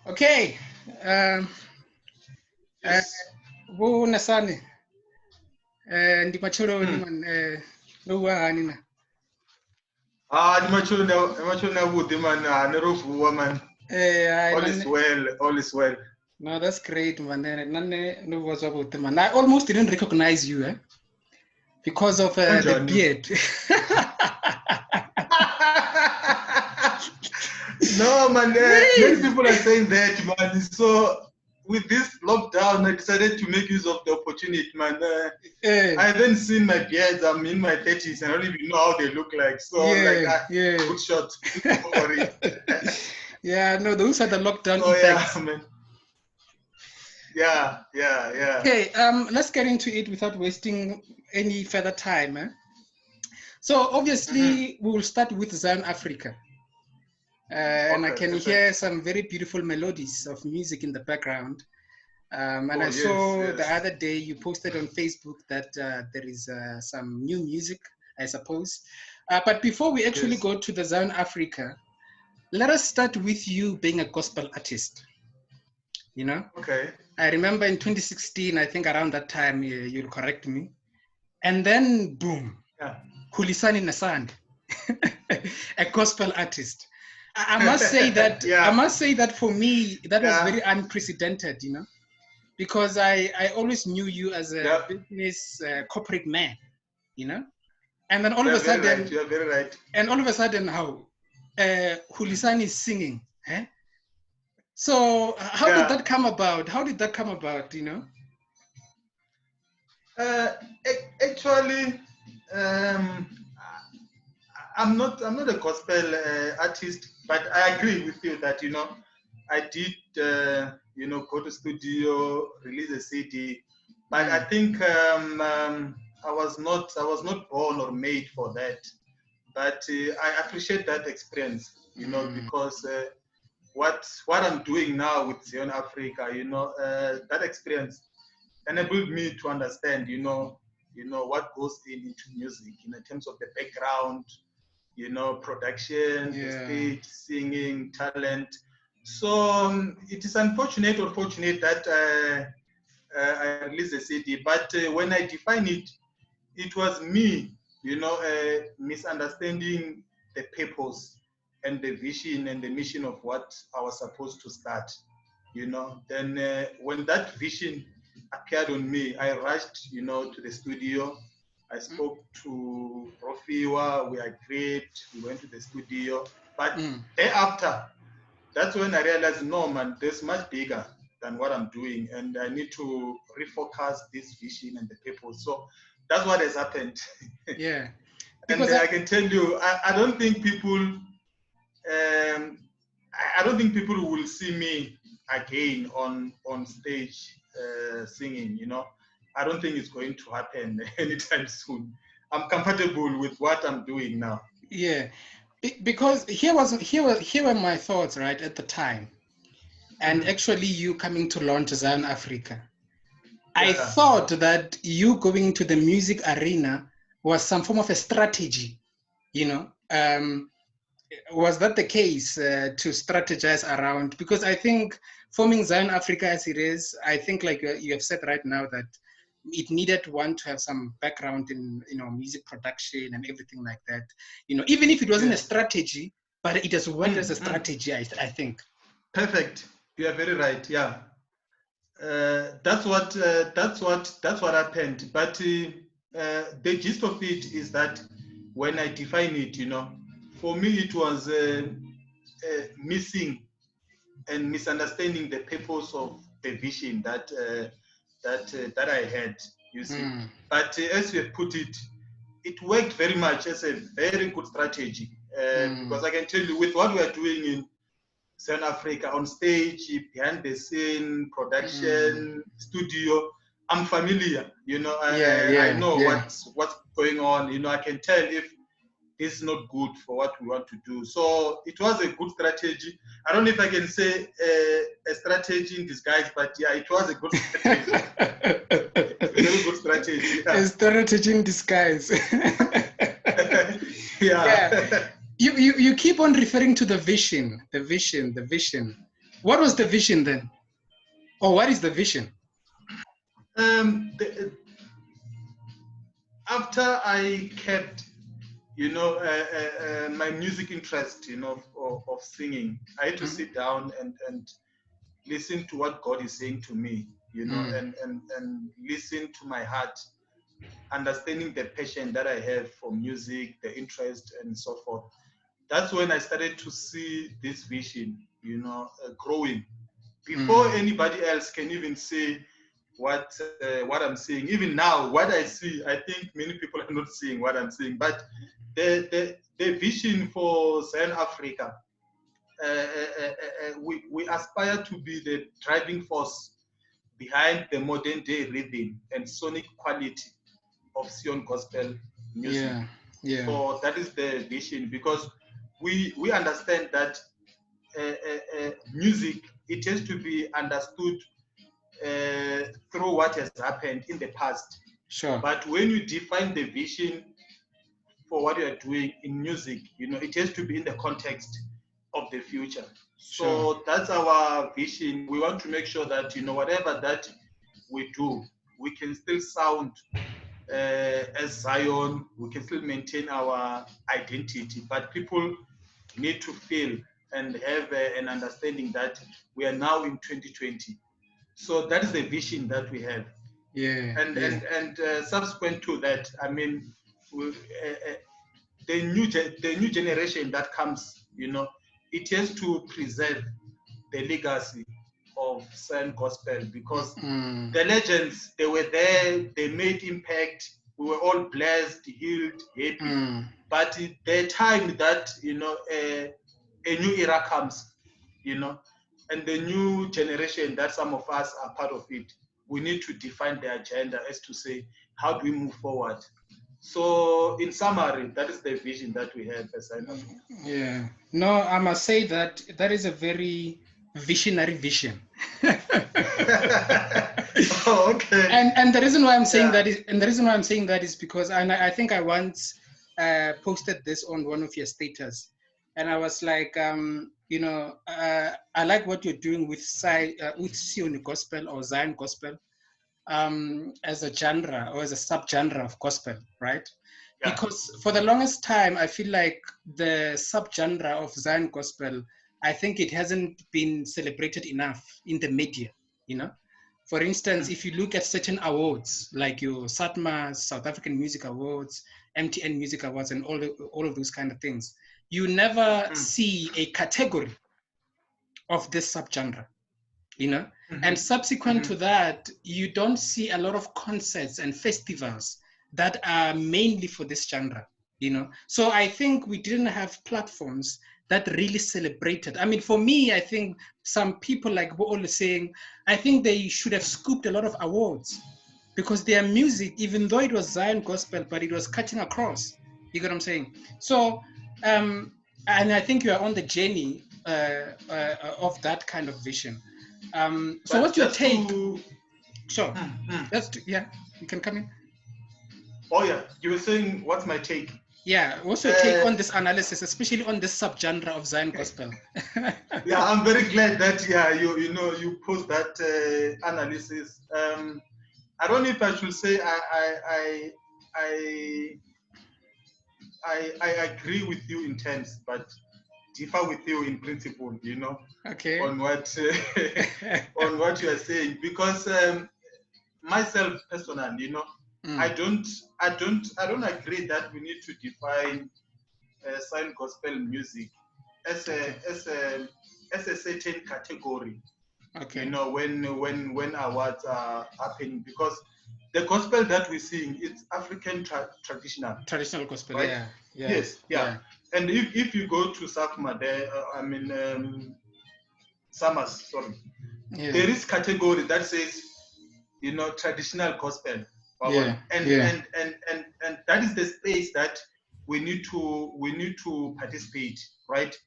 Okay. Yes. Nesane. Ndi macholoni man. No wani na. Ni machona wood man. Nerofu man. All is well. All is well. No, that's great, man. No was about the man. I almost didn't recognize you, because of the beard. No, man. Many people are saying that, man. So with this lockdown, I decided to make use of the opportunity, man. I haven't seen my beards. I'm in my 30s, and I don't even know how they look like. So good shot. For it. Yeah, no, those are the lockdown effects. Yeah, man. Yeah. Okay, let's get into it without wasting any further time. So obviously, we will start with Zion Afrika. And I can hear some very beautiful melodies of music in the background. And I saw the other day you posted on Facebook that there is some new music, I suppose. But before we actually go to the Zion Afrika, let us start with you being a gospel artist. You know? Okay. I remember in 2016, I think around that time, you'll correct me. And then, boom, Hulisani Nesane, a gospel artist. I must say that. I must say that for me, that was very unprecedented, you know, because I always knew you as a business corporate man, you know, and then all of a sudden, you're very right. And all of a sudden, how Hulisani is singing, eh? So how did that come about? How did that come about? You know? Actually, I'm not a gospel artist, but I agree with you that I did go to studio, release a CD, but I think I was not born or made for that. But I appreciate that experience, because what I'm doing now with Zion Afrika, that experience enabled me to understand, what goes into music in terms of the background, production, the stage, singing, talent. So it is unfortunate or fortunate that I released a CD, but when I define it, it was me, misunderstanding the purpose and the vision and the mission of what I was supposed to start, Then when that vision appeared on me, I rushed, to the studio. I spoke to Profiwa, we agreed, we went to the studio. But thereafter, that's when I realized, no, man, there's much bigger than what I'm doing, and I need to refocus this vision and the purpose. So that's what has happened. Yeah. And I can tell you, I don't think people, I don't think people will see me again on stage singing, I don't think it's going to happen anytime soon. I'm comfortable with what I'm doing now. Yeah, because here were my thoughts right at the time, and actually you coming to launch Zion Afrika. I thought that you going to the music arena was some form of a strategy, was that the case to strategize around? Because I think forming Zion Afrika as it is, I think like you have said right now that it needed one to have some background in music production and everything like that. Even if it wasn't a strategy, but it has worked as a strategy. I think. Perfect. You are very right. Yeah. That's what happened. But the gist of it is that when I define it, for me it was missing and misunderstanding the purpose of the vision that I had. You see, but as you have put it, it worked very much as a very good strategy because I can tell you with what we are doing in Zion Afrika on stage, behind the scene, production, studio, I'm familiar. I know what's going on. I can tell if it's not good for what we want to do. So it was a good strategy. I don't know if I can say a strategy in disguise, but yeah, it was a good strategy. Very good strategy. Yeah. A strategy in disguise. Yeah. You keep on referring to the vision. What was the vision then? Or what is the vision? After I kept, my music interest, of singing, I had to sit down and listen to what God is saying to me, and listen to my heart, understanding the passion that I have for music, the interest, and so forth. That's when I started to see this vision, growing. Before anybody else can even say what I'm seeing. Even now, what I see, I think many people are not seeing what I'm seeing. But the vision for Zion Afrika, we aspire to be the driving force behind the modern day rhythm and sonic quality of Sion gospel music. Yeah. So that is the vision, because we understand that music, it has to be understood through what has happened in the past. Sure. But when you define the vision for what you are doing in music, it has to be in the context of the future. So that's our vision. We want to make sure that, whatever that we do, we can still sound as Zion, we can still maintain our identity, but people need to feel and have an understanding that we are now in 2020. So that is the vision that we have. And subsequent to that, I mean, the new generation that comes, it has to preserve the legacy of Zion gospel, because the legends, they were there, they made impact, we were all blessed, healed, happy. But the time that, a new era comes, and the new generation that some of us are part of it, we need to define the agenda as to say, how do we move forward? So in summary, that is the vision that we have as Zion Afrika. Yeah. No, I must say that is a very visionary vision. Oh, okay. And the reason why I'm saying that is because I think I once posted this on one of your status, and I was like, I like what you're doing with Sion gospel or Zion gospel, as a genre or as a subgenre of gospel, right? Yeah. Because for the longest time, I feel like the subgenre of Zion gospel, I think it hasn't been celebrated enough in the media, For instance, if you look at certain awards, like your SATMA, South African Music Awards, MTN Music Awards, and all of those kind of things, you never see a category of this subgenre. And subsequent to that, you don't see a lot of concerts and festivals that are mainly for this genre, So I think we didn't have platforms that really celebrated. I mean, for me, I think some people like Bo is saying, I think they should have scooped a lot of awards, because their music, even though it was Zion gospel, but it was cutting across. You get what I'm saying? So, and I think you are on the journey of that kind of vision. So what's your take? Sure. Yeah, you can come in. Oh yeah, you were saying, what's my take? Yeah, what's your take on this analysis, especially on this subgenre of Zion gospel? Yeah, I'm very glad that you post that analysis. I don't know if I should say I agree with you in terms, but differ with you in principle, okay, on what on what you are saying, because myself personally, I don't agree that we need to define Zion gospel music as a certain category. Okay. When awards are happening, because the gospel that we sing, it's African traditional gospel, right? Yeah. Yes, yeah. And if you go to SAFMA, there, Summers, sorry, there is category that says, traditional gospel. And that is the space that we need to participate, right?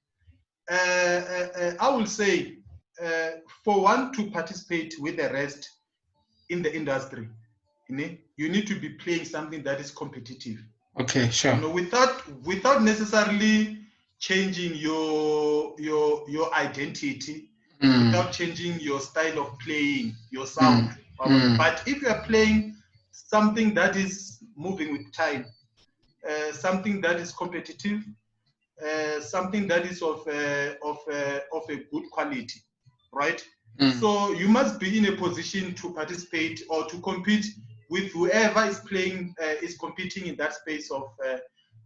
I will say, for one to participate with the rest in the industry, you need to be playing something that is competitive. Okay, sure. Without necessarily changing your identity, without changing your style of playing, your sound. But if you are playing something that is moving with time, something that is competitive, something that is of a good quality, right? So you must be in a position to participate or to compete with whoever is playing, is competing in that space of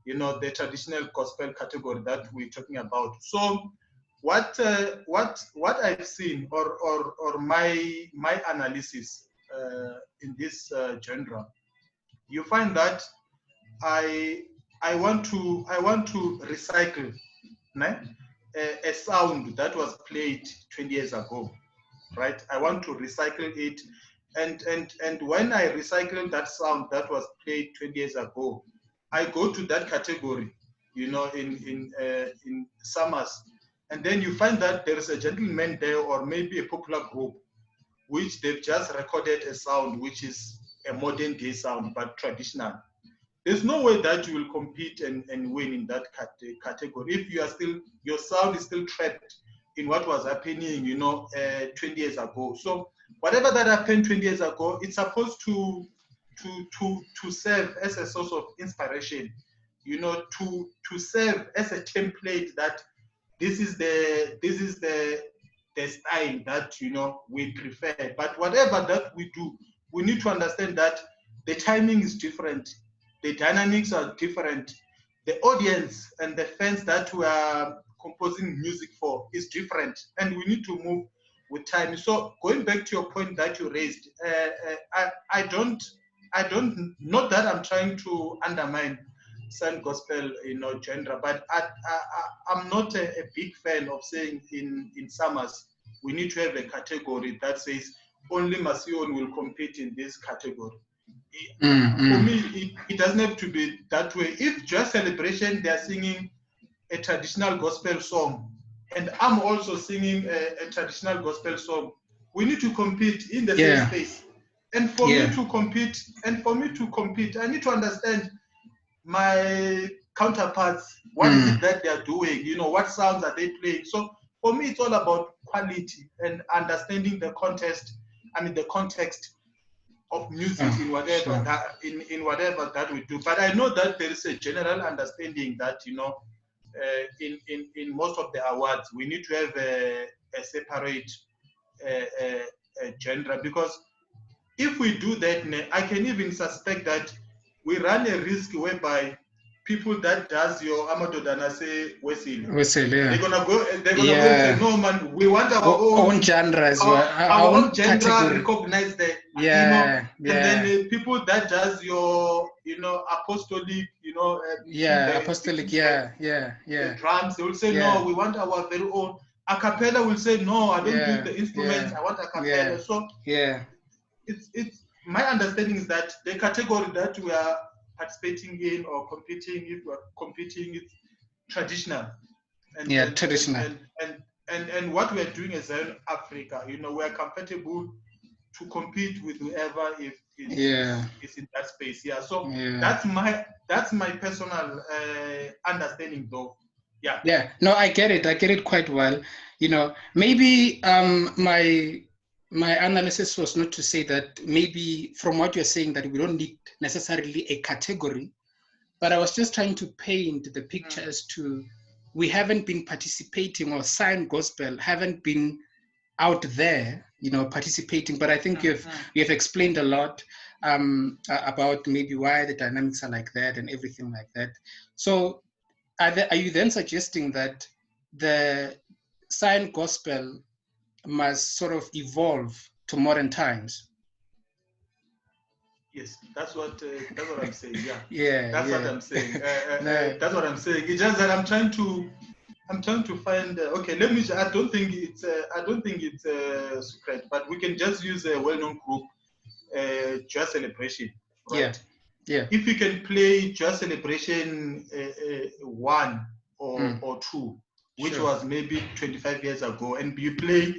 the traditional gospel category that we're talking about. So what I've seen, or my analysis in this genre, you find that I want to recycle a sound that was played 20 years ago, right? I want to recycle it, and when I recycle that sound that was played 20 years ago, I go to that category, in summers, and then you find that there is a gentleman there, or maybe a popular group, which they've just recorded a sound which is a modern day sound but traditional. There's no way that you will compete and win in that category if you are still, your sound is still trapped in what was happening 20 years ago. So whatever that happened 20 years ago, it's supposed to serve as a source of inspiration, to serve as a template that this is the style that we prefer. But whatever that we do, we need to understand that the timing is different, the dynamics are different, the audience and the fans that we are composing music for is different, and we need to move with time. So going back to your point that you raised, I don't, not that I'm trying to undermine Sun gospel genre, but I'm not a big fan of saying in summers we need to have a category that says only Masion will compete in this category. For me, it doesn't have to be that way. If just celebration, they're singing a traditional gospel song, and I'm also singing a traditional gospel song, we need to compete in the same space. And for me to compete, I need to understand my counterparts. What is it that they are doing? What sounds are they playing? So for me, it's all about quality and understanding the context. The context of music in whatever that in whatever that we do. But I know that there is a general understanding that in most of the awards we need to have a separate genre, because if we do that, I can even suspect that we run a risk whereby people that does your Amadodana say Wesil, they're gonna go and say, no man, we want our own genre as well, our own genre recognized there. And then people that does your apostolic, apostolic, the drums, they will say no, we want our very own. A cappella will say no, I don't do the instruments, I want a cappella. So it's my understanding is that the category that we are participating in or competing, if we are competing, it's traditional. Traditional. And what we are doing as Zion Afrika, we are comfortable to compete with whoever is in that space. So that's my personal understanding, though. No, I get it quite well. Maybe my analysis was not to say that maybe from what you're saying that we don't need necessarily a category, but I was just trying to paint the picture as to we haven't been participating, or Zion Gospel haven't been out there, participating. But I think you have explained a lot about maybe why the dynamics are like that and everything like that. So are you then suggesting that the Zion Gospel must sort of evolve to modern times? Yes, that's what I'm saying. That's what I'm saying. That's what I'm saying. It's just that I'm trying to find. Okay, let me. I don't think it's a secret, but we can just use a well-known group, Just Celebration, right? If you can play Just Celebration 1 or 2, which was maybe 25 years ago, and you play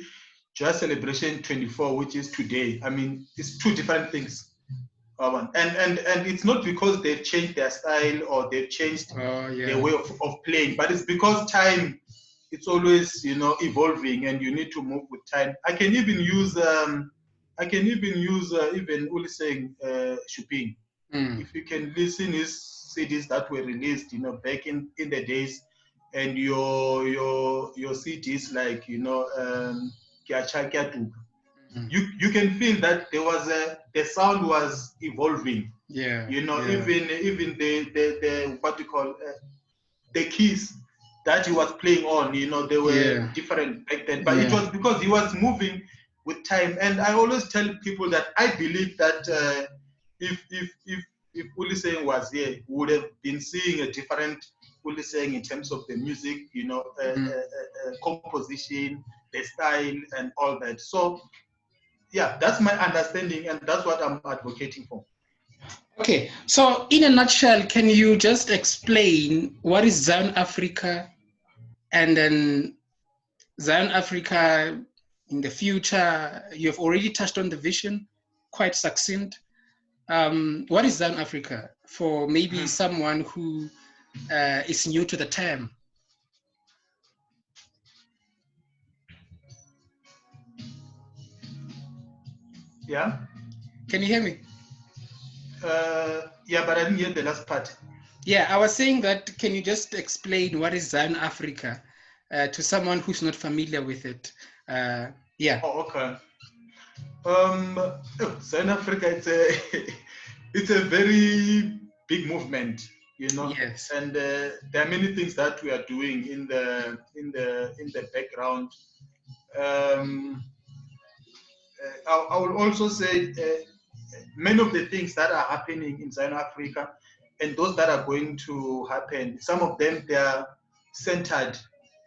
Just Celebration 24, which is today. It's two different things. And it's not because they've changed their style or they've changed their way of playing, but it's because time, it's always, you know, evolving, and you need to move with time. I can even use even Uli saying Shuping. If you can listen his CDs that were released, you know, back in the days, and your CDs like, you know, Kiacha Kiatuka, you can feel that there was the sound was evolving. You know, even the what you call the keys that he was playing on, you know, they were different back then. But it was because he was moving with time. And I always tell people that I believe that if Hulisani was here, we would have been seeing a different Hulisani in terms of the music, you know, composition, the style, and all that. So, yeah, that's my understanding, and that's what I'm advocating for. Okay, so in a nutshell, can you just explain what is Zion Afrika, and then Zion Afrika in the future? You've already touched on the vision, quite succinct. What is Zion Afrika for maybe someone who is new to the term? Yeah. Can you hear me? Yeah, but I didn't get the last part. Yeah, I was saying that, can you just explain what is Zion Afrika to someone who's not familiar with it? Yeah. Oh, okay. Zion Afrika, it's a very big movement, you know. Yes. And there are many things that we are doing in the background. I would also say many of the things that are happening in Zion Afrika, and those that are going to happen, some of them, they are centered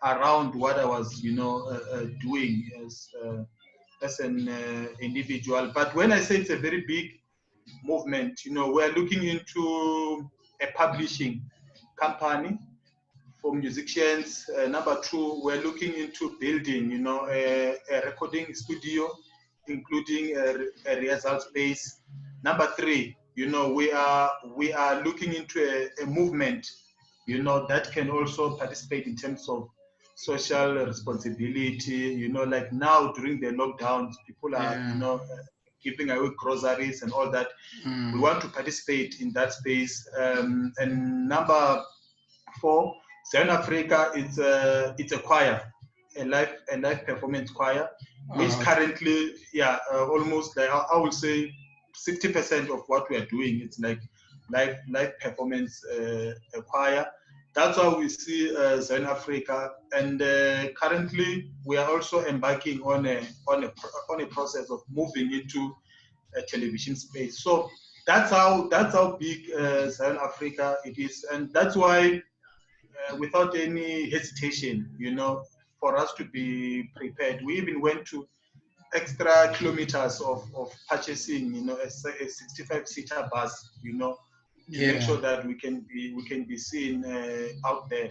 around what I was, you know, doing as an individual. But when I say it's a very big movement, you know, we're looking into a publishing company for musicians. Number two, we're looking into building, you know, a recording studio, including a rehearsal space. Number three, you know, we are looking into a movement, you know, that can also participate in terms of social responsibility. You know, like now during the lockdowns, people are, you know, giving away groceries and all that. We want to participate in that space. And number four, Zion Afrika, it's a choir, a live performance choir, which currently, almost like I would say 60% of what we are doing, it's like live performance choir. That's how we see Zion Afrika, and currently we are also embarking on a process of moving into a television space. So that's how big Zion Afrika it is, and that's why without any hesitation, you know, for us to be prepared, we even went to extra kilometers of purchasing, you know, a 65-seater bus, you know, to make sure that we can be seen out there.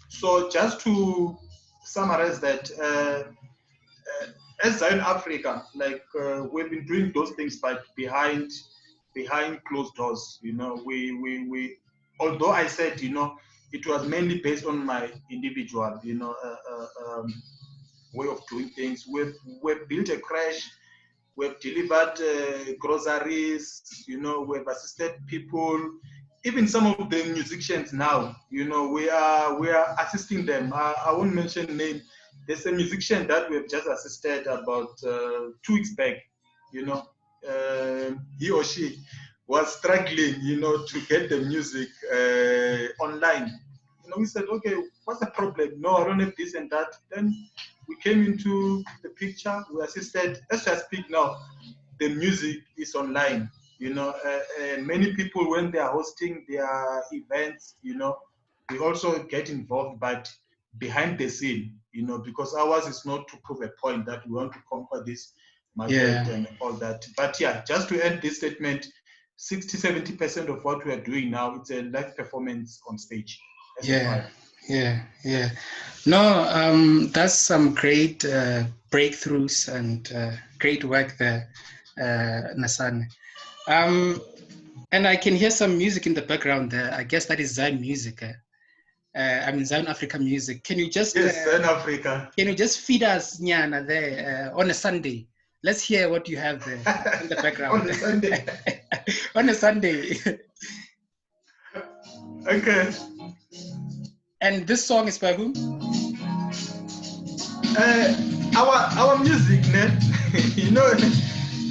So just to summarize that, as Zion Afrika, like we've been doing those things, but behind closed doors, you know. We although I said, you know, it was mainly based on my individual, you know, way of doing things. We've built a crash. We've delivered groceries. You know, we've assisted people. Even some of the musicians now, you know, we are assisting them. I won't mention name. There's a musician that we've just assisted about 2 weeks back. You know, he or she was struggling, you know, to get the music online. You know, we said, okay, what's the problem? No, I don't have this and that. Then we came into the picture. We assisted. As I speak now, the music is online. You know, many people, when they are hosting their events, you know, we also get involved, but behind the scene, you know, because ours is not to prove a point that we want to conquer this market and all that. But yeah, just to end this statement, 60-70% of what we are doing now, it's a live performance on stage. No, that's some great breakthroughs and great work there, Nesane. And I can hear some music in the background there. I guess that is Zion music. I mean Zion Africa music. Can you just Yes, Zion Afrika. Can you just feed us Nyana there on a Sunday? Let's hear what you have there in the background. On a Sunday. On a Sunday. Okay. And this song is by whom? Our music, you know,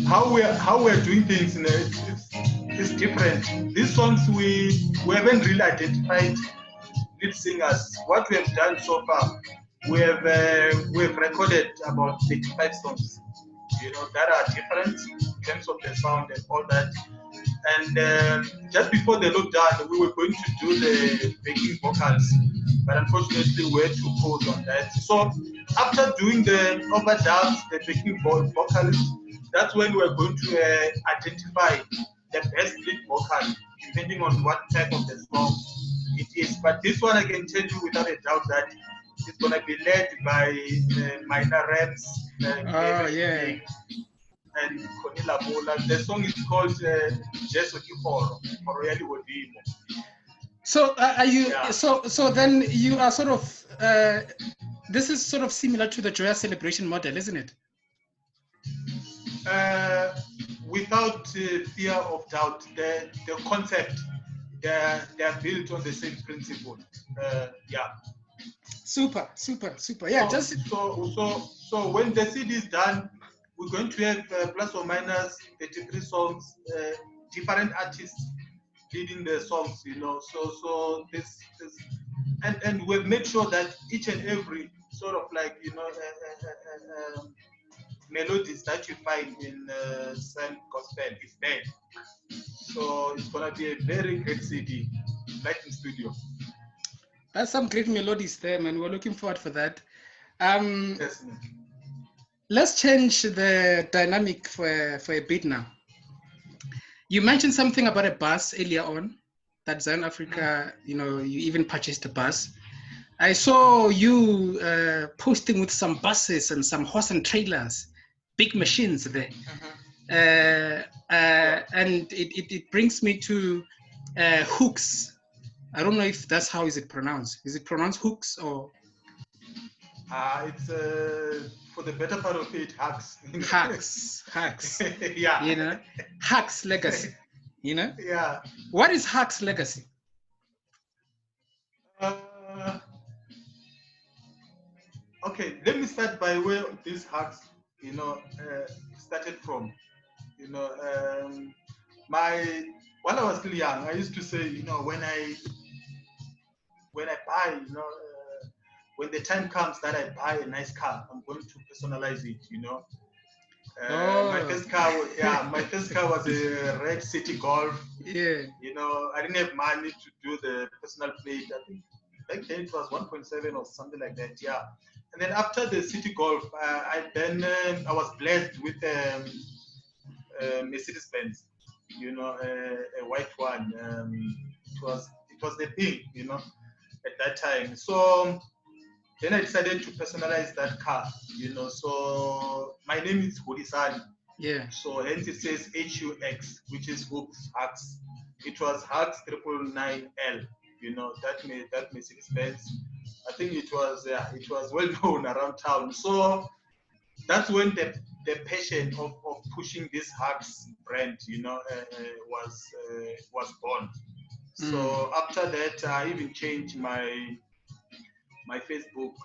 how we're doing things, it's different. These songs we haven't really identified lead singers. What we have done so far, we have recorded about 35 songs, you know, that are different in terms of the sound and all that. And just before the lockdown, we were going to do the backing vocals, but unfortunately we had to pause on that. So after doing the overdubs, the backing vocals, that's when we're going to identify the best lead vocal, depending on what type of the song it is. But this one, I can tell you without a doubt that it's going to be led by minor reps. Yeah. And Konila Mola. The song is called Jesu Kiporo, Royali Wodimo. So are you? Yeah. So then you are sort of. This is sort of similar to the Joyous Celebration model, isn't it? Without fear of doubt, the concept they're built on the same principle. Yeah. Super. Yeah. So when the CD is done, we're going to have plus or minus 33 songs, different artists leading the songs, you know. So this and we've made sure that each and every sort of like, you know, melodies that you find in Zion Gospel is there. So it's gonna be a very great CD, like in studio. That's some great melodies there, man. We're looking forward for that. Yes, let's change the dynamic for a bit now. You mentioned something about a bus earlier on, that Zion Afrika, you know, you even purchased a bus. I saw you posting with some buses and some horse and trailers, big machines there. And it brings me to hooks. I don't know if that's how is it pronounced. Is it pronounced hooks or? It's for the better part of it, hacks. Hacks. Yeah. You know, hacks legacy. You know. Yeah. What is hacks legacy? Okay, let me start by where these hacks, you know, started from. You know, while I was still young, I used to say, you know, when I buy, you know, when the time comes that I buy a nice car, I'm going to personalize it, you know. My first car was a red City Golf. Yeah. You know, I didn't have money to do the personal plate. I think back then it was 1.7 or something like that. Yeah. And then after the City Golf, I was blessed with Mercedes Benz. You know, a white one. It was the thing, you know, at that time. So then I decided to personalize that car, you know. So my name is Hulisani. Yeah. So hence it says HUX, which is hooks. It was HUX 999L, you know, that Mercedes Benz. I think it was well known around town. So that's when the passion of pushing this HUX brand, you know, was born. So after that, I even changed my Facebook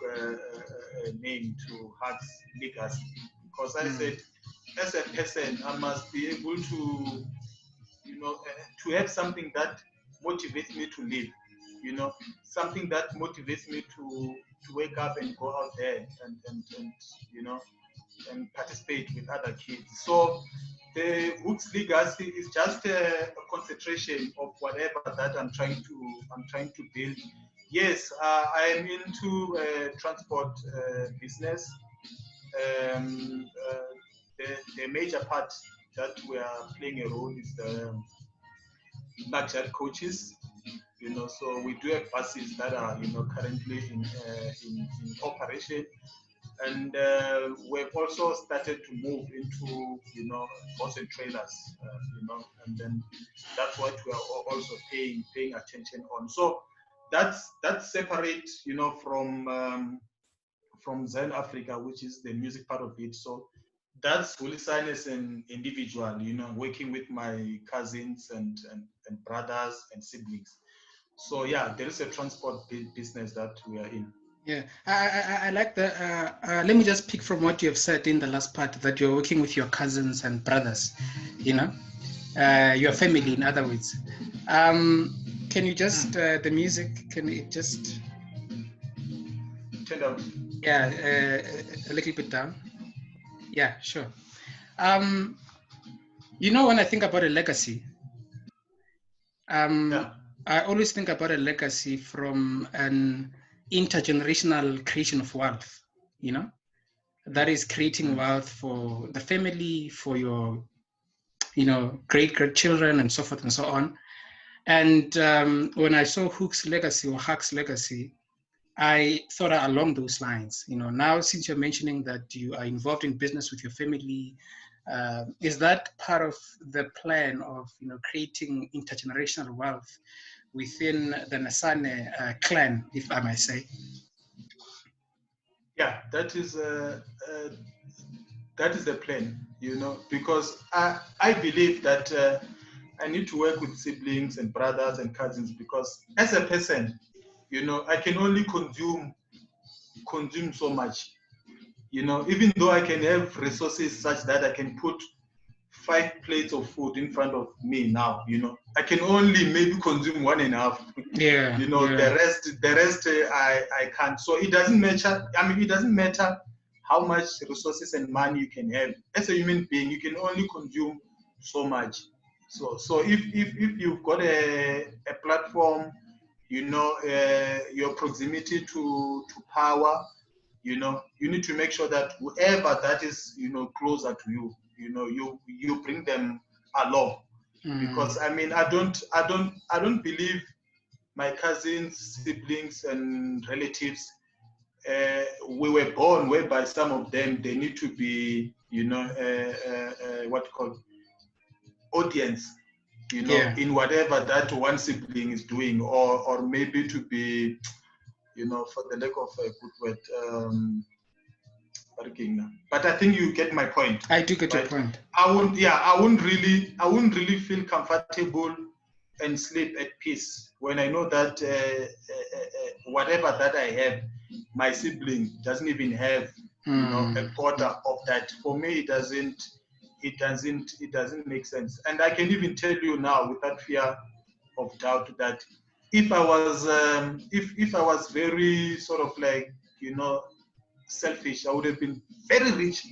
name to HUX Legacy, because I said, as a person, I must be able to, you know, to have something that motivates me to live, you know, something that motivates me to wake up and go out there and you know, and participate with other kids. So the Hooks Legacy is just a concentration of whatever that I'm trying to build. Yes, I am into transport business. The major part that we are playing a role is the luxury coaches. You know, so we do have buses that are, you know, currently in operation. And we've also started to move into, bus and trailers, and then that's what we are also paying attention on. So that's separate, from Zion Afrika, which is the music part of it. So that's Hulisani as an individual, working with my cousins and brothers and siblings. So yeah, there is a transport business that we are in. Yeah, I like that. Let me just pick from what you have said in the last part, that you're working with your cousins and brothers, your family, in other words. Can you just, the music, can it just... Turn down. Yeah, a little bit down. Yeah, sure. When I think about a legacy, Yeah. I always think about a legacy from an intergenerational creation of wealth, that is creating wealth for the family, for your, great-grandchildren, and so forth and so on. And when I saw Huck's legacy, or Huck's legacy, I thought along those lines. Now, since you're mentioning that you are involved in business with your family, is that part of the plan of, creating intergenerational wealth within the Nesane clan, if I may say? Yeah, that is the plan, because I believe that I need to work with siblings and brothers and cousins, because as a person, I can only consume so much. Even though I can have resources such that I can put 5 plates of food in front of me now, I can only maybe consume 1.5. Yeah. The rest I can't. So it doesn't matter. It doesn't matter how much resources and money you can have. As a human being, you can only consume so much. So if you've got a platform, your proximity to power, you need to make sure that whoever that is, closer to you, you bring them along. Because I don't believe my cousins, siblings, and relatives, we were born whereby some of them, they need to be, what you call audience, in whatever that one sibling is doing, or maybe to be, for the lack of a good word, but I think you get my point. I do get your point. I wouldn't really feel comfortable and sleep at peace when I know that whatever that I have, my sibling doesn't even have, a quarter of that. For me, it doesn't make sense. And I can even tell you now, without fear of doubt, that if I was if I was very sort of like, selfish, I would have been very rich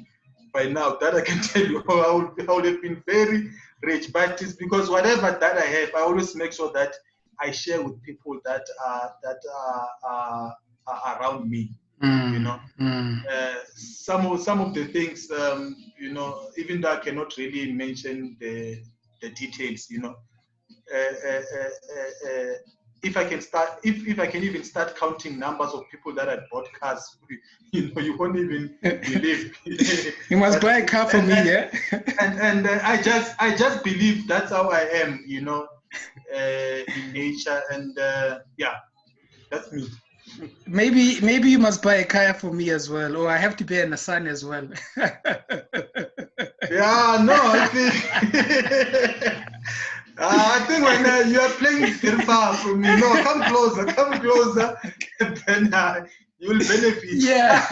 by now. That I can tell you. I would have been very rich. But it's because whatever that I have, I always make sure that I share with people that are around me. Some of the things, even though I cannot really mention the details, if I can start, if I can even start counting numbers of people that I bought cars, you won't even believe. You must buy a car for me, yeah. And I just believe that's how I am, in nature, and yeah, that's me. Maybe you must buy a car for me as well, or I have to be a Nesane as well. Yeah, no, I think when you are playing very far from me, no, come closer, and then you'll benefit. Yeah.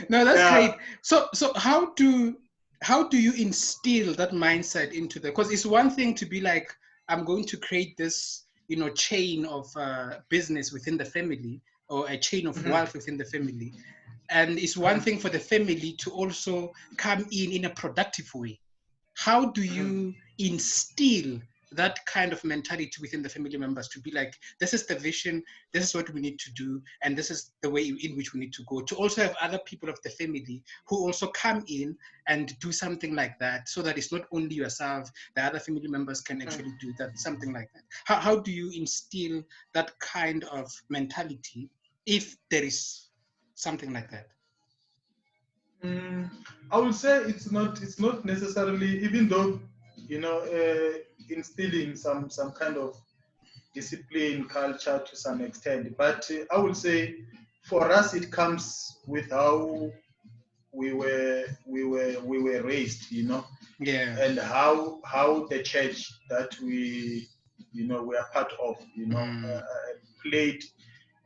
No, that's great. So how do you instill that mindset into because it's one thing to be like, I'm going to create this, chain of business within the family, or a chain of wealth within the family. And it's one thing for the family to also come in a productive way. How do you instill that kind of mentality within the family members to be like, this is the vision, this is what we need to do, and this is the way in which we need to go, to also have other people of the family who also come in and do something like that, so that it's not only yourself, the other family members can actually do that, something like that. How do you instill that kind of mentality if there is something like that? I would say it's not necessarily, even though, instilling some kind of discipline culture to some extent, but I would say for us it comes with how we were raised, Yeah. and how the church that we are part of, played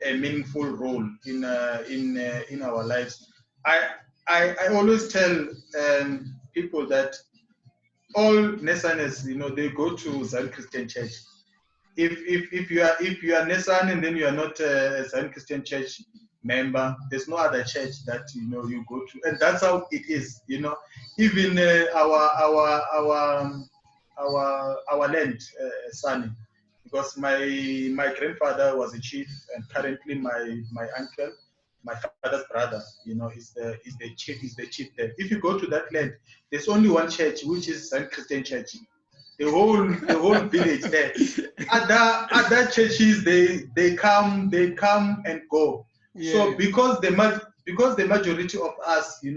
a meaningful role in our lives. I always tell people that all Nesaners, they go to Zion Christian Church. If you are Nesan and then you are not a Zion Christian Church member, there's no other church that you go to, and that's how it is. Even our land, Sani, because my grandfather was a chief, and currently my uncle, my father's brother, is the chief there. If you go to that land, there's only one church, which is Zion Christian Church. The whole village there. Other churches, they come and go. Yeah. So because the majority of us, we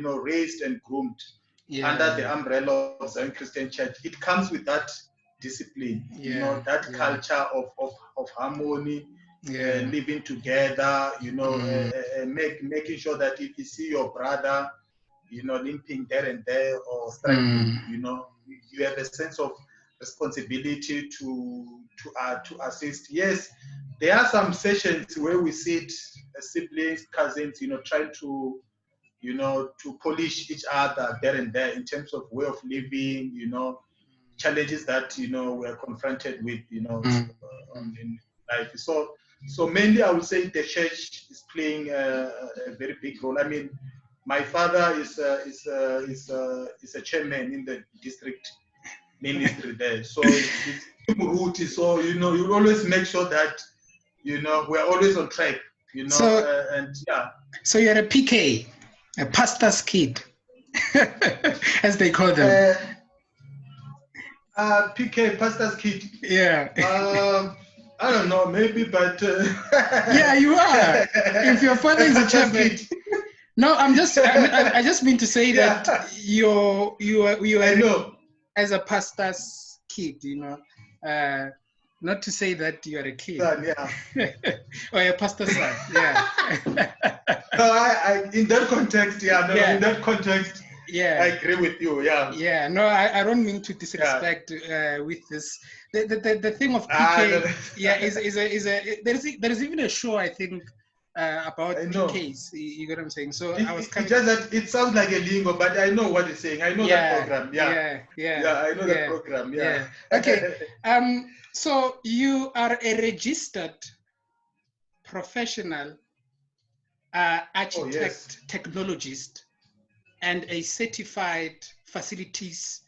are raised and groomed under the umbrella of Zion Christian Church. It comes with that discipline, that culture of harmony, living together, making sure that if you see your brother, limping there and there or struggling, you have a sense of responsibility to assist. Yes, there are some sessions where we sit as siblings, cousins, trying to to polish each other there and there in terms of way of living, challenges that we are confronted with, in life. So mainly I would say the church is playing a very big role. I mean, my father is a chairman in the district ministry there. So it's Mahudu. So you always make sure that we're always on track. So, and yeah. So you're a PK, a pastor's kid, as they call them. PK, pastor's kid. Yeah. I don't know, maybe, but yeah, you are. If your father is a chairman. No, I just mean to say that you are as a pastor's kid, not to say that you are a kid. Son, yeah. Or a pastor's son, yeah. No, I in that context, in that context, I agree with you, Yeah, no, I don't mean to disrespect with this. The thing of PK, there's even a show, I think, about PKs. You get what I'm saying? So I was kind of just that it sounds like a lingo, but I know what you're saying. I know that program. Yeah, I know that program. Yeah. Okay. So you are a registered professional architect, technologist, and a certified facilities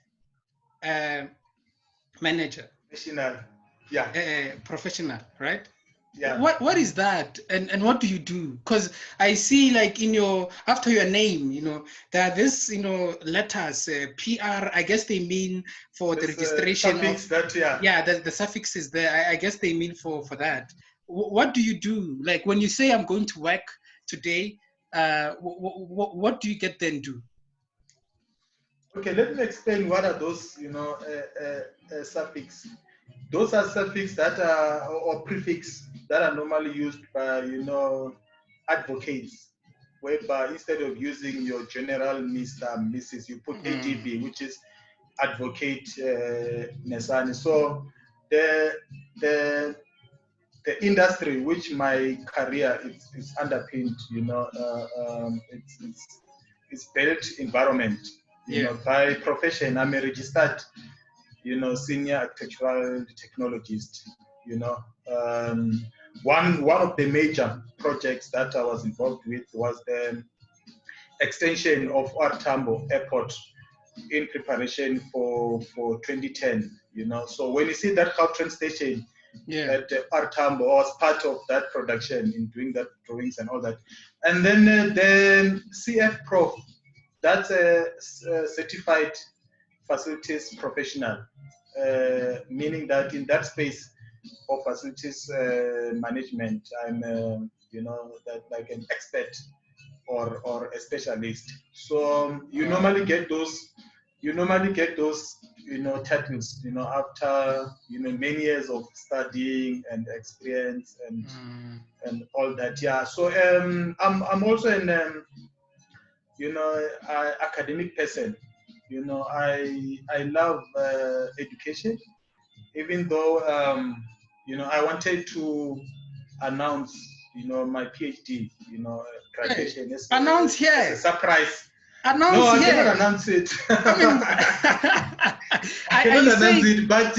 manager. Professional. Professional, right? Yeah. What is that, and what do you do? Because I see, like, after your name, there are this letters, PR. I guess they mean for the registration suffix of the suffix is there. I guess they mean for that. What do you do? Like, when you say I'm going to work today, what do you get then do? Okay, let me explain what are those suffix. Those are suffix that are, or prefix that are normally used by advocates, whereby instead of using your general Mr. Mrs., you put ADB, which is Advocate Nesane. So the industry which my career is underpinned, it's built environment. By profession, I'm a registered senior architectural technologist. One of the major projects that I was involved with was the extension of Tambo Airport in preparation for 2010. So when you see that train station at Tambo, I was part of that production in doing that drawings and all that. And then the CF Prof, that's a certified facilities professional, meaning that in that space of facilities management, I'm that like an expert or a specialist. So you normally get those titles, after many years of studying and experience and all that. Yeah. So I'm also an academic person. I love education, even though I wanted to announce my PhD graduation as a surprise. Announce I here. cannot announce it. I cannot announce it, but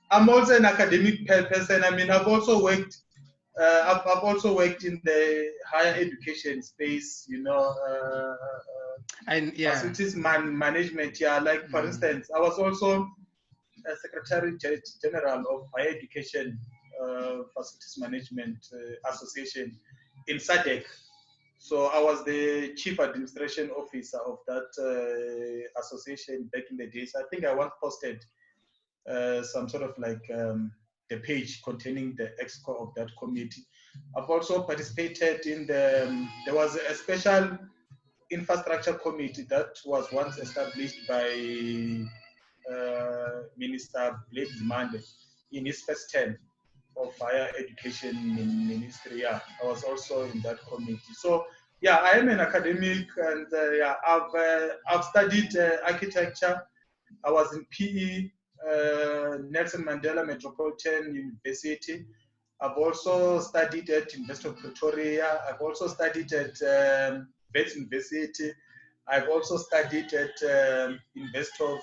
I'm also an academic person. I mean, I've also worked in the higher education space, facilities management. Yeah, like for instance, I was also a Secretary General of Higher Education Facilities Management Association in SADC. So I was the chief administration officer of that association back in the days. I think I once posted some sort of like the page containing the exco of that committee. I've also participated in there was a special infrastructure committee that was once established by Minister Blake Zimande in his first term of higher education in ministry. Yeah, I was also in that committee. So yeah, I am an academic, and I've studied architecture. I was in PE, Nelson Mandela Metropolitan University. I've also studied at University of Pretoria. I've also studied at Wits University. I've also studied at University of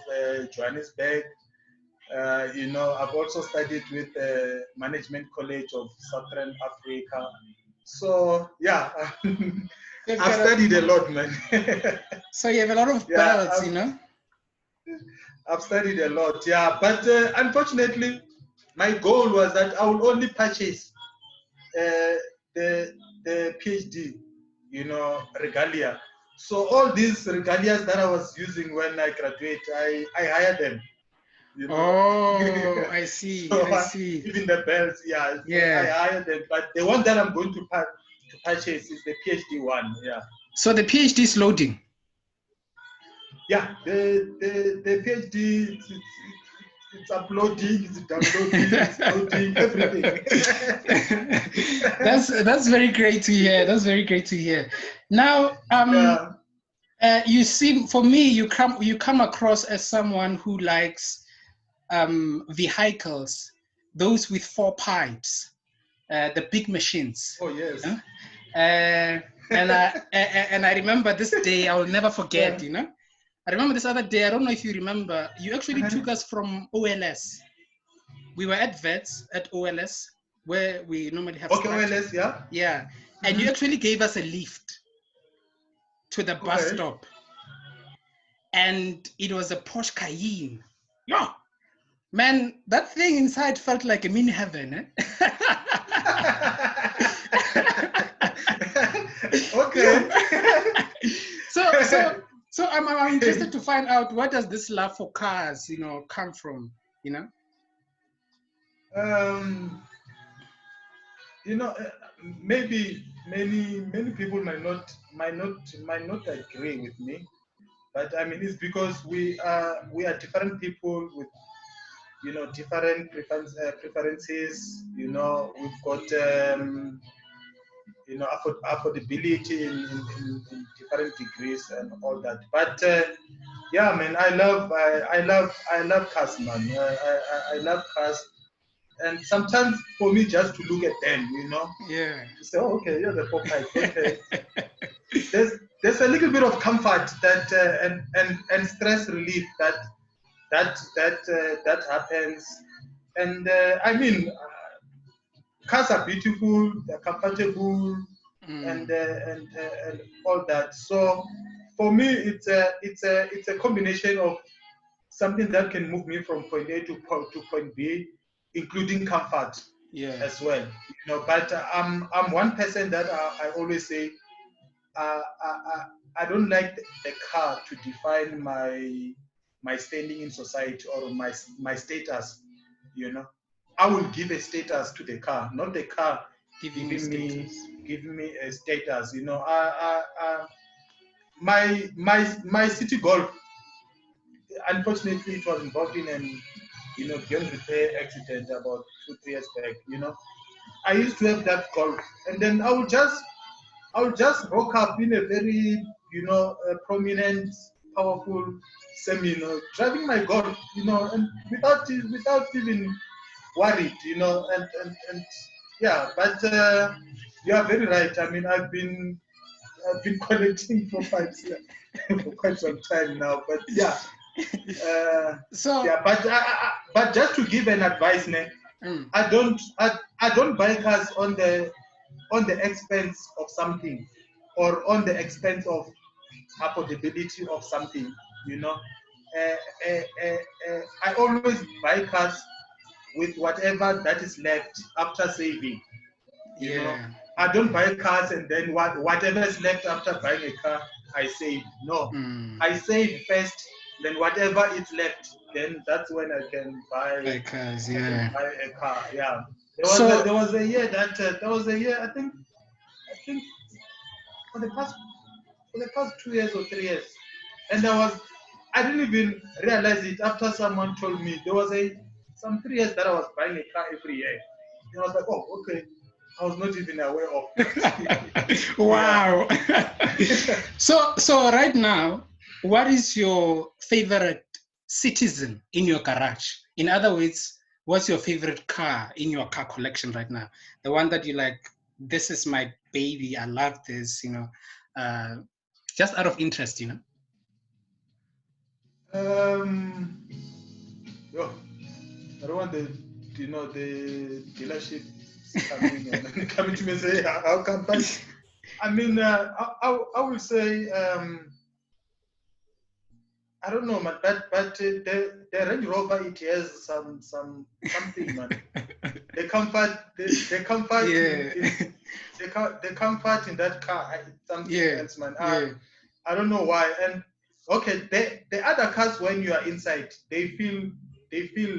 Johannesburg. I've also studied with the Management College of Southern Africa. So yeah, I've studied a lot, man. So you have a lot of belts, I've studied a lot, yeah. But unfortunately, my goal was that I will only purchase the PhD, regalia. So all these regalias that I was using when I graduate, I hired them. Oh, I see. So I see. Even the belts, yeah. So I hired them, but the one that I'm going to purchase is the PhD one, yeah. So the PhD is loading. Yeah, the PhD, it's uploading, it's downloading, it's loading, everything. That's very great to hear. That's very great to hear. Now, you seem, for me, you come across as someone who likes vehicles, those with 4 pipes, the big machines. Oh yes. And I remember this day I will never forget. I remember this other day. I don't know if you remember. You actually took us from OLS. We were at VETS at OLS, where we normally have. Okay, OLS, yeah. Yeah, and you actually gave us a lift to the bus stop, and it was a Porsche Cayenne. Yeah. Man, that thing inside felt like a mini heaven, eh? Okay. So I'm interested to find out, where does this love for cars, come from, Maybe many people might not agree with me, but I mean, it's because we are different people with different preferences. We've got affordability in different degrees and all that. But yeah, man, I love cars, man. I love cars, and sometimes for me just to look at them, yeah, to say, oh, okay, you're the Popeye. Okay, there's a little bit of comfort that and stress relief that happens, and I mean. Cars are beautiful, they're comfortable, and all that. So for me, it's a combination of something that can move me from point A to point B, including comfort as well. But I'm one person that I always say I don't like the car to define my standing in society or my status. I will give a status to the car, not the car giving give me a status. You know, my city golf, unfortunately, it was involved in an beyond repair accident about 2-3 years back. You know, I used to have that golf, and then I would just rock up in a very prominent, powerful semi, driving my golf, and without even worried, and yeah. But you are very right. I mean, I've been collecting profiles for quite some time now. But yeah, so yeah. But just to give an advice, I don't buy cars on the expense of something, or on the expense of affordability of something. I always buy cars with whatever that is left after saving. You know, I don't buy cars and then whatever is left after buying a car, I save. No, I save first, then whatever is left, then that's when I can buy cars. buy a car. Yeah. There was a year I think for the past 2 years or 3 years, and I didn't even realize it after someone told me. There was some 3 years that I was buying a car every year. And I was like, oh, okay. I was not even aware of that. Wow. So right now, what is your favorite citizen in your garage? In other words, what's your favorite car in your car collection right now? The one that you like, this is my baby, I love this, just out of interest, I don't want the dealership coming to me and say, how come? But I mean, I will say, I don't know, man. But the Range Rover, it has something, man. The comfort, the comfort, the comfort in that car, something else, man. I don't know why. And okay, the other cars, when you are inside, they feel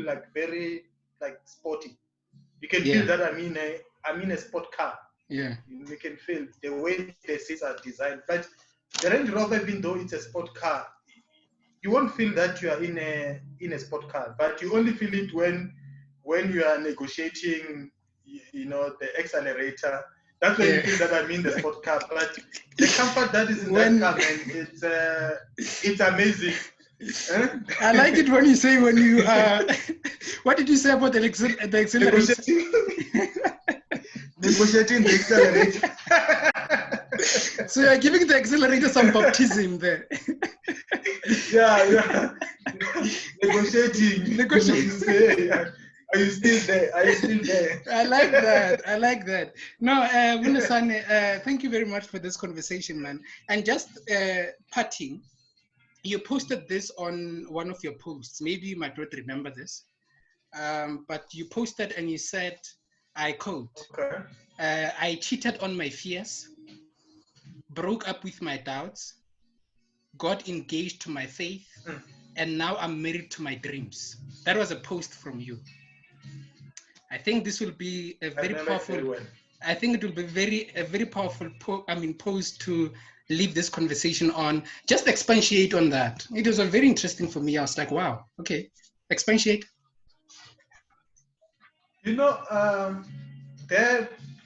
like very sporty. You can feel that I'm in a sport car. Yeah. You can feel the way the seats are designed. But the Range Rover, even though it's a sport car, you won't feel that you are in a sport car. But you only feel it when you are negotiating, the accelerator. That's when you feel that I'm in the sport car. But the comfort that is in that car, man, it's amazing. I like it when you say what did you say about the accelerator? Negotiating the accelerator. So you're giving the accelerator some baptism there. Yeah. Negotiating. Are you still there? I like that. No, Hulisani, thank you very much for this conversation, man. And just parting, you posted this on one of your posts. Maybe you might not remember this, but you posted and you said, I quote, okay. I cheated on my fears, broke up with my doubts, got engaged to my faith, and now I'm married to my dreams. That was a post from you. I think this will be a very powerful. I think it will be a very powerful post to leave this conversation on. Just expatiate on that. It was very interesting for me. I was like, wow, okay, expatiate. There,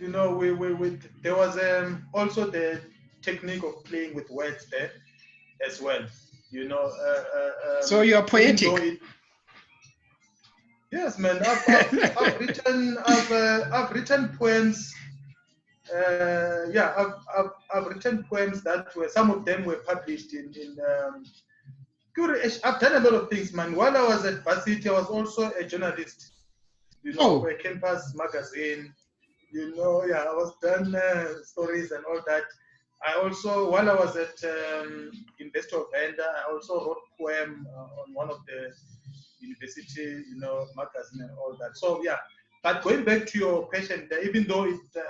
there was also the technique of playing with words there as well. So you are poetic. Yes, man. I've written poems. I've written poems that some of them were published in. I've done a lot of things, man. While I was at varsity, I was also a journalist. For a campus magazine. I was done stories and all that. I also, while I was at University of Venda, I also wrote poem on one of the university, magazine and all that. So yeah, but going back to your question, even though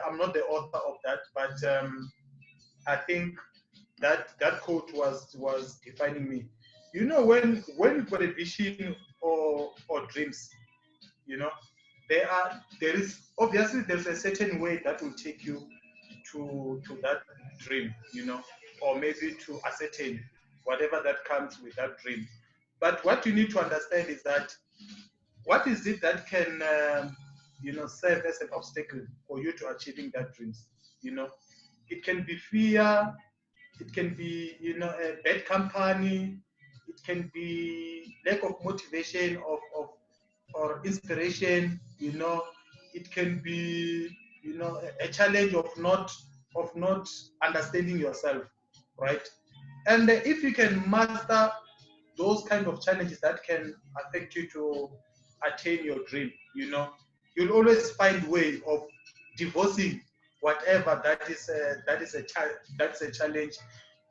I'm not the author of that, but I think that quote was defining me. When you've got a vision or dreams, there's a certain way that will take you to that dream, you know, or maybe to ascertain whatever that comes with that dream. But what you need to understand is that what is it that can, you know, serve as an obstacle for you to achieving that dreams? You know, it can be fear, it can be, you know, a bad company, it can be lack of motivation or inspiration, you know, it can be, you know, a challenge of not understanding yourself, right? And if you can master those kind of challenges that can affect you to attain your dream, you know, you'll always find way of divorcing whatever that's a challenge.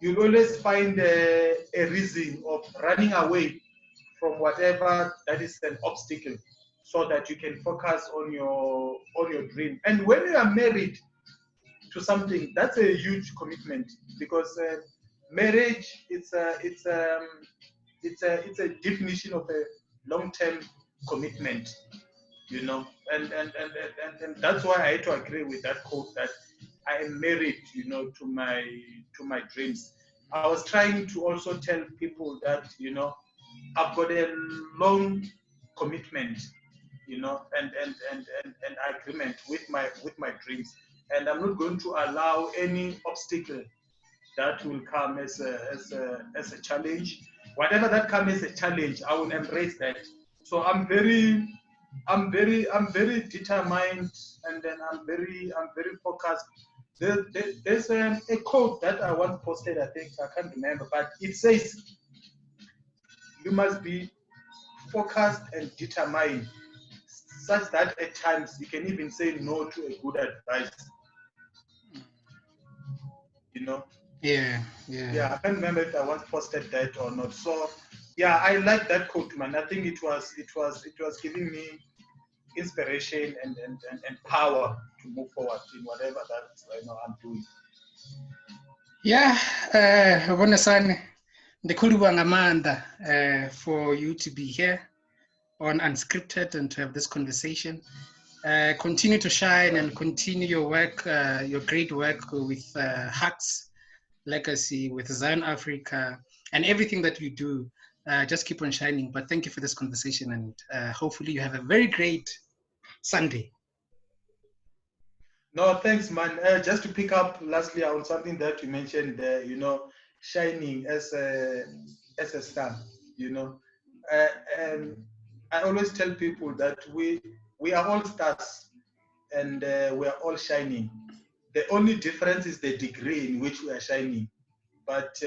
You'll always find a reason of running away from whatever that is an obstacle, so that you can focus on your dream. And when you are married to something, that's a huge commitment, because marriage it's a definition of a long-term commitment, you know, and that's why I had to agree with that quote that I am married, you know, to my dreams. I was trying to also tell people that, you know, I've got a long commitment, you know, and agreement with my dreams, and I'm not going to allow any obstacle that will come as a challenge. Whatever that comes as a challenge, I will embrace that. So I'm very determined, and then I'm very focused. There's a quote that I once posted, I think, I can't remember, but it says you must be focused and determined, such that at times you can even say no to a good advice. You know? Yeah. I can't remember if I once posted that or not. So yeah, I like that quote, man. I think it was giving me inspiration and power to move forward in whatever that, you know, I'm doing. Yeah, Hulisani, for you to be here on Unscripted and to have this conversation. Continue to shine and continue your work, your great work with Hearts Legacy, with Zion Afrika, and everything that you do. Just keep on shining. But thank you for this conversation, and hopefully you have a very great Sunday. No, thanks, man. Just to pick up lastly on something that you mentioned there, you know, shining as a star, you know. And I always tell people that we are all stars, and we are all shining. The only difference is the degree in which we are shining. But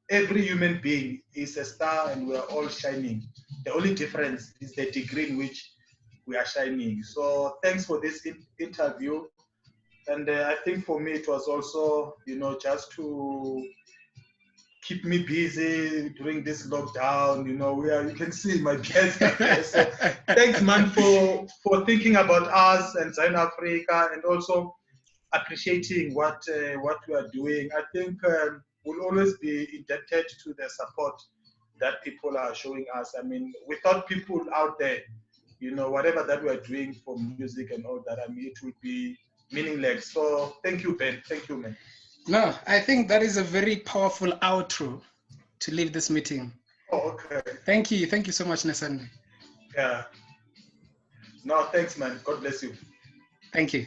every human being is a star, and we are all shining. The only difference is the degree in which we are shining. So thanks for this interview. And I think for me, it was also, you know, just to keep me busy during this lockdown. You know, you can see my guests are there. So thanks, man, for thinking about us and Zion Afrika, and also appreciating what we are doing. I think we'll always be indebted to the support that people are showing us. I mean, without people out there, you know, whatever that we are doing for music and all that, I mean, it would be meaningless. So thank you, Ben. Thank you, man. No, I think that is a very powerful outro to leave this meeting. Oh, okay. Thank you so much, Nesane. Yeah. No, thanks, man. God bless you. Thank you.